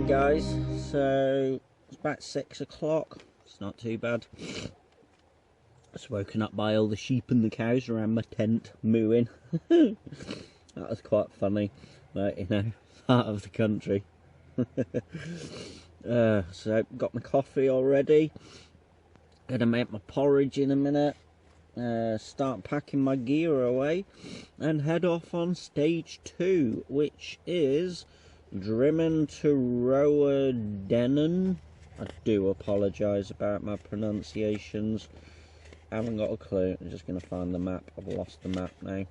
morning, guys. So it's about 6 o'clock. It's not too bad. Just woken up by all the sheep and the cows around my tent mooing. That was quite funny, but you know, part of the country. So got my coffee already. Gonna make my porridge in a minute. Start packing my gear away and head off on stage 2, which is Drymen to Rowardennan. I do apologise about my pronunciations. I haven't got a clue. I'm just going to find the map. I've lost the map now.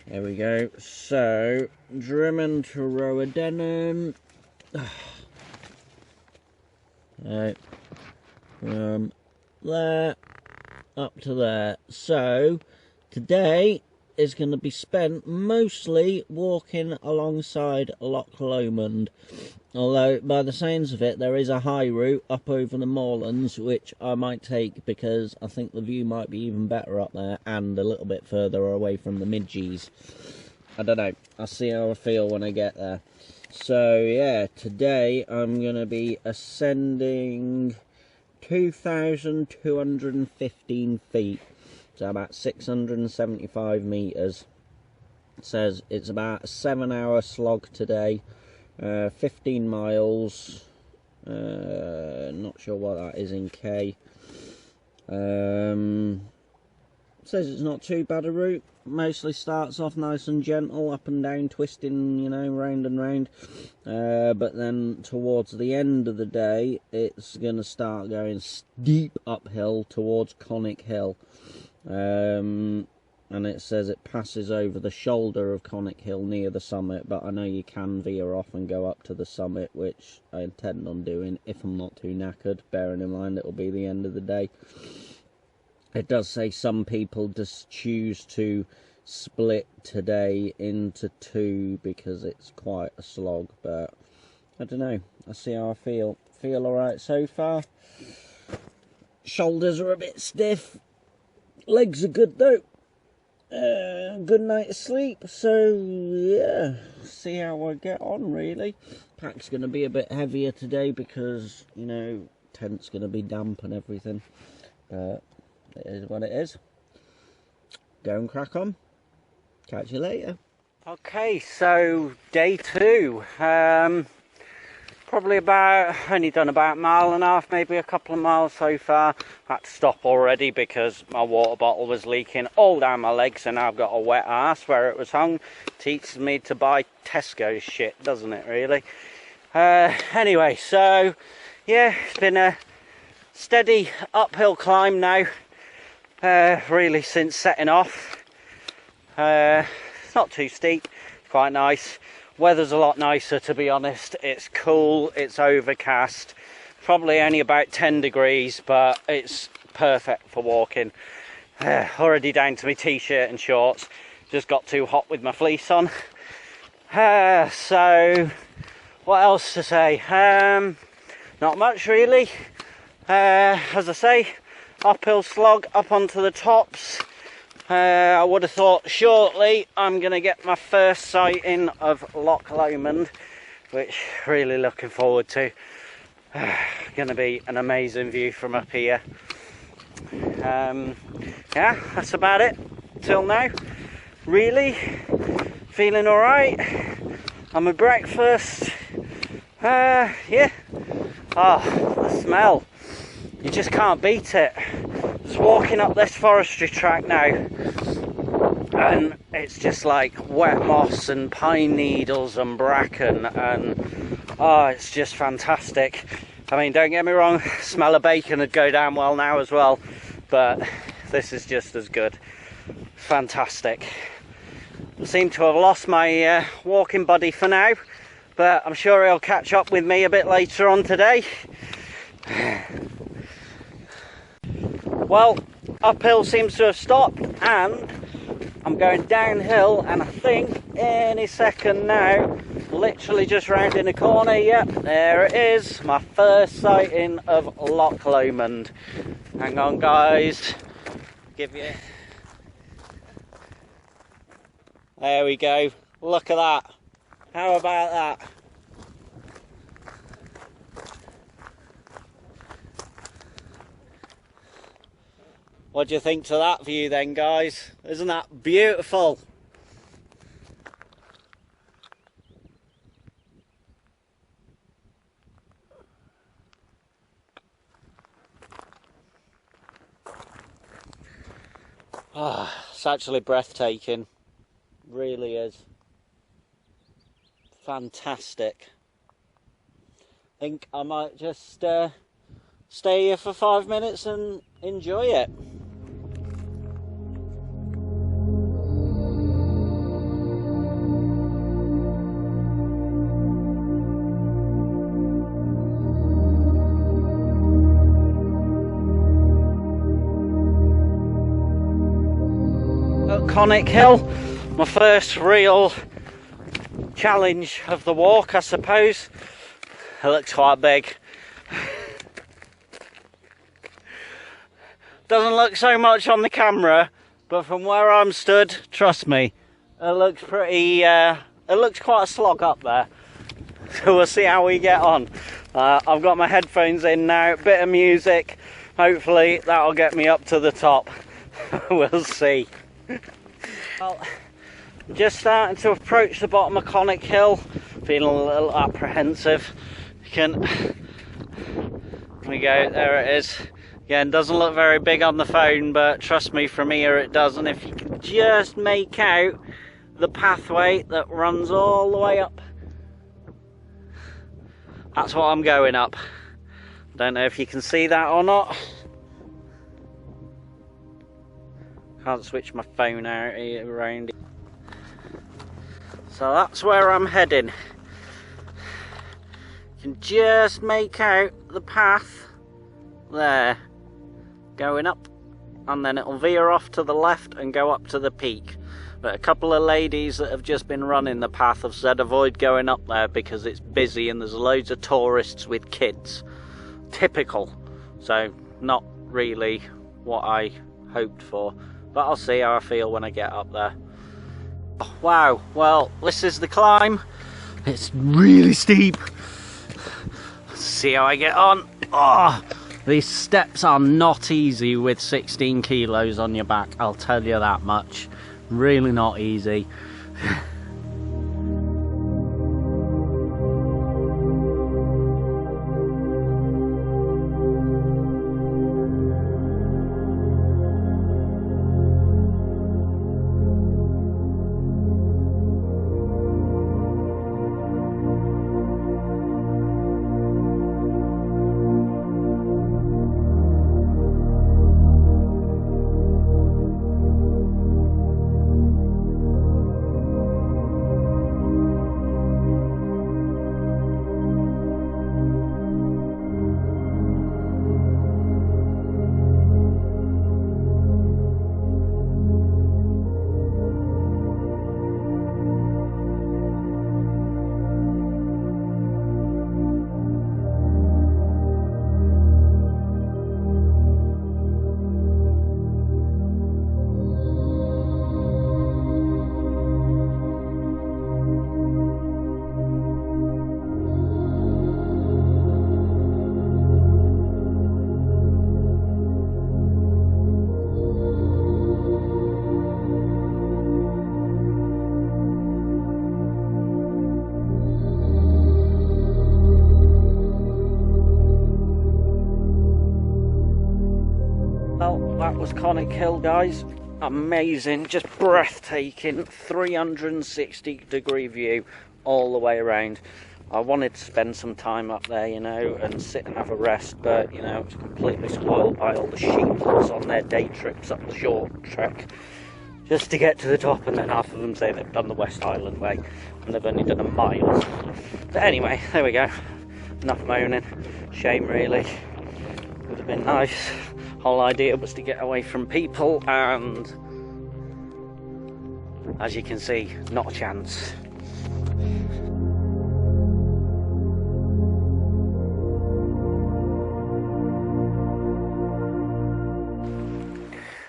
There we go. So, Drymen to Rowardennan. Right. From there up to there. So, today is going to be spent mostly walking alongside Loch Lomond. Although, by the sounds of it, there is a high route up over the moorlands, which I might take because I think the view might be even better up there and a little bit further away from the midges. I don't know. I'll see how I feel when I get there. So, yeah, today I'm going to be ascending 2,215 feet. So about 675 metres. It says it's about a 7-hour slog today. 15 miles. Not sure what that is in K. Says it's not too bad a route. Mostly starts off nice and gentle, up and down, twisting, you know, round and round. But then towards the end of the day, it's going to start going steep uphill towards Conic Hill. And it says it passes over the shoulder of Conic Hill near the summit, but I know you can veer off and go up to the summit, which I intend on doing if I'm not too knackered, bearing in mind it'll be the end of the day. It does say some people just choose to split today into 2 because it's quite a slog, but I don't know. I'll see how I feel. Feel alright so far. Shoulders are a bit stiff. Legs are good though. Good night of sleep. So yeah, see how I get on really. Pack's going to be a bit heavier today because, you know, tent's going to be damp and everything. But it is what it is. Go and crack on. Catch you later. Okay, so day 2. Probably only done about 1.5 miles, maybe a couple of miles so far. Had to stop already because my water bottle was leaking all down my legs and I've got a wet arse where it was hung. Teaches me to buy Tesco's shit, doesn't it really? Anyway, so yeah, it's been a steady uphill climb now, really since setting off. It's not too steep, quite nice. Weather's a lot nicer, to be honest. It's cool, it's overcast, probably only about 10 degrees, but it's perfect for walking. Already down to my t-shirt and shorts, just got too hot with my fleece on. So, what else to say? Not much really. As I say, uphill slog up onto the tops. I would have thought shortly I'm going to get my first sighting of Loch Lomond, which really looking forward to. Going to be an amazing view from up here. Yeah, that's about it till now. Really feeling alright. On my breakfast. Yeah. Oh, the smell. You just can't beat it. Just walking up this forestry track now, and it's just like wet moss and pine needles and bracken, and oh, it's just fantastic. I mean, don't get me wrong, smell of bacon would go down well now as well, but this is just as good. Fantastic. I seem to have lost my walking buddy for now, but I'm sure he'll catch up with me a bit later on today. Well, uphill seems to have stopped and I'm going downhill, and I think any second now, literally just rounding the corner, yep, there it is, my first sighting of Loch Lomond. Hang on guys, give you, there we go, look at that, how about that? What do you think to that view then, guys? Isn't that beautiful? It's actually breathtaking. Really is. Fantastic. I think I might just stay here for 5 minutes and enjoy it. Conic Hill, my first real challenge of the walk, I suppose. It looks quite big. Doesn't look so much on the camera, but from where I'm stood, trust me, it looks pretty, it looks quite a slog up there. So we'll see how we get on. I've got my headphones in now, bit of music, hopefully that'll get me up to the top. We'll see. Well, I'm just starting to approach the bottom of Conic Hill, feeling a little apprehensive. There we go, there it is. Again, doesn't look very big on the phone, but trust me, from here it does. And if you can just make out the pathway that runs all the way up, that's what I'm going up. Don't know if you can see that or not. Can't switch my phone out around. So that's where I'm heading. You can just make out the path there, going up, and then it'll veer off to the left and go up to the peak. But a couple of ladies that have just been running the path have said avoid going up there because it's busy and there's loads of tourists with kids. Typical. So not really what I hoped for. But I'll see how I feel when I get up there. Oh, wow, well, this is the climb. It's really steep. Let's see how I get on. Oh, these steps are not easy with 16 kilos on your back, I'll tell you that much. Really not easy. That was Conic Hill, guys. Amazing, just breathtaking, 360-degree view all the way around. I wanted to spend some time up there, you know, and sit and have a rest, but, you know, it's completely spoiled by all the sheep that's on their day trips up the short trek just to get to the top, and then half of them say they've done the West Highland way and they've only done a mile. But anyway, there we go. Enough moaning. Shame, really. Would have been nice. Whole idea was to get away from people, and as you can see, not a chance.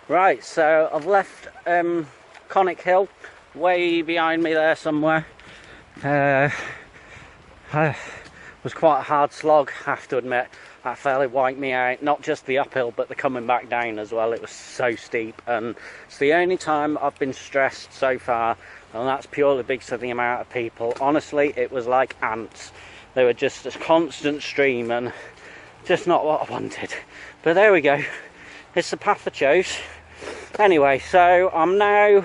Right, so I've left Conic Hill way behind me there somewhere. We're was quite a hard slog, I have to admit. That fairly wiped me out, not just the uphill but the coming back down as well. It was so steep, and it's the only time I've been stressed so far, and that's purely because of the amount of people. Honestly, it was like ants. They were just a constant stream and just not what I wanted. But there we go, it's the path I chose. Anyway, so I'm now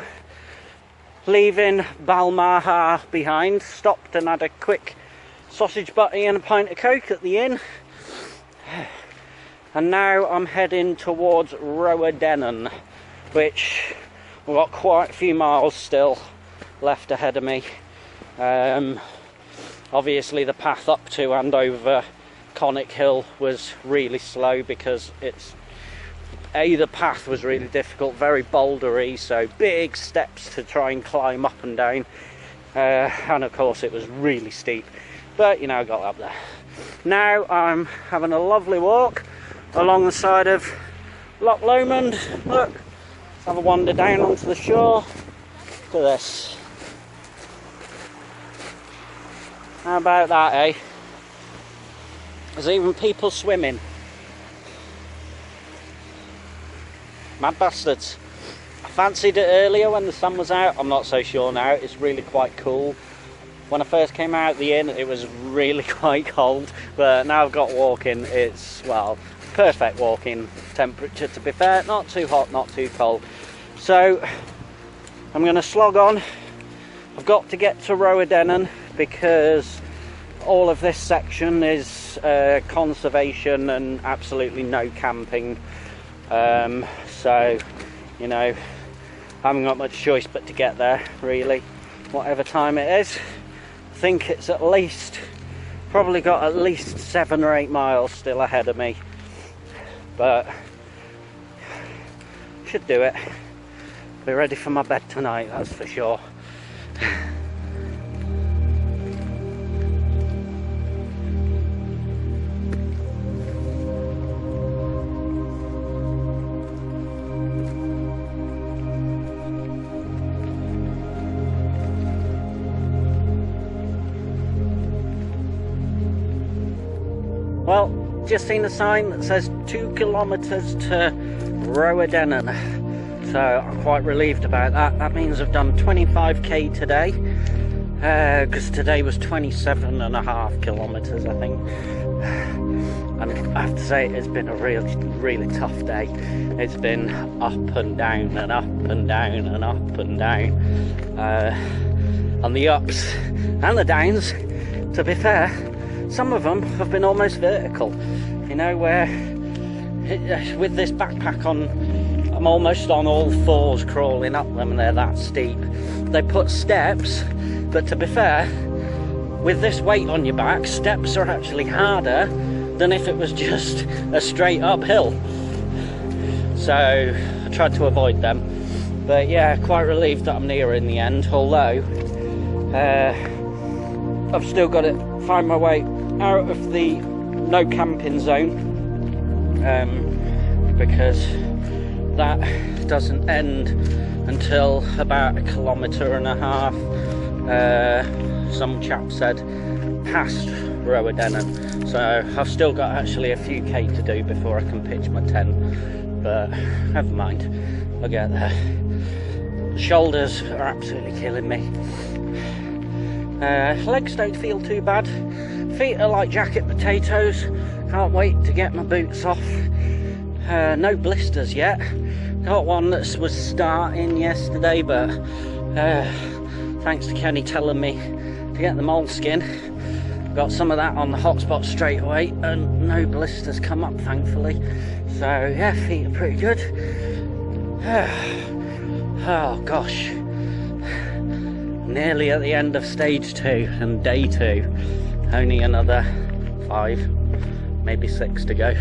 leaving Balmaha behind. Stopped and had a quick sausage butty and a pint of Coke at the inn. And now I'm heading towards Rowardennan, which I've got quite a few miles still left ahead of me. Obviously the path up to and over Conic Hill was really slow because the path was really difficult, very bouldery, so big steps to try and climb up and down, and of course it was really steep, but you know, I got up there. Now I'm having a lovely walk along the side of Loch Lomond. Look, let's have a wander down onto the shore. Look at this. How about that, eh? There's even people swimming. Mad bastards. I fancied it earlier when the sun was out. I'm not so sure now. It's really quite cool. When I first came out the inn, it was really quite cold, but now I've got walking. It's, well, perfect walking temperature, to be fair. Not too hot, not too cold. So I'm going to slog on. I've got to get to Rowardennan because all of this section is conservation and absolutely no camping. So, you know, I haven't got much choice but to get there, really, whatever time it is. I think it's at least, probably got at least 7 or 8 miles still ahead of me, but should do it. Be ready for my bed tonight, that's for sure. Well, just seen a sign that says 2 kilometres to Rowardennan, so I'm quite relieved about that. That means I've done 25k today, because today was 27.5 kilometres, I think. And I have to say, it's been a really tough day. It's been up and down and up and down and up and down. On the ups and the downs, to be fair, some of them have been almost vertical, you know, where with this backpack on, I'm almost on all fours crawling up them, and they're that steep. They put steps, but to be fair, with this weight on your back, steps are actually harder than if it was just a straight uphill. So I tried to avoid them, but yeah, quite relieved that I'm near in the end, although I've still got to find my way out of the no camping zone, because that doesn't end until about 1.5 kilometres, some chap said, past Rowardennan. So I've still got actually a few K to do before I can pitch my tent, but never mind, I'll get there. Shoulders are absolutely killing me. Legs don't feel too bad. Feet are like jacket potatoes. Can't wait to get my boots off. No blisters yet. Got one that was starting yesterday, but thanks to Kenny telling me to get the moleskin, got some of that on the hotspot straight away, and no blisters come up, thankfully. So yeah, feet are pretty good. Oh gosh, nearly at the end of stage 2 and day 2. Only another 5, maybe 6 to go.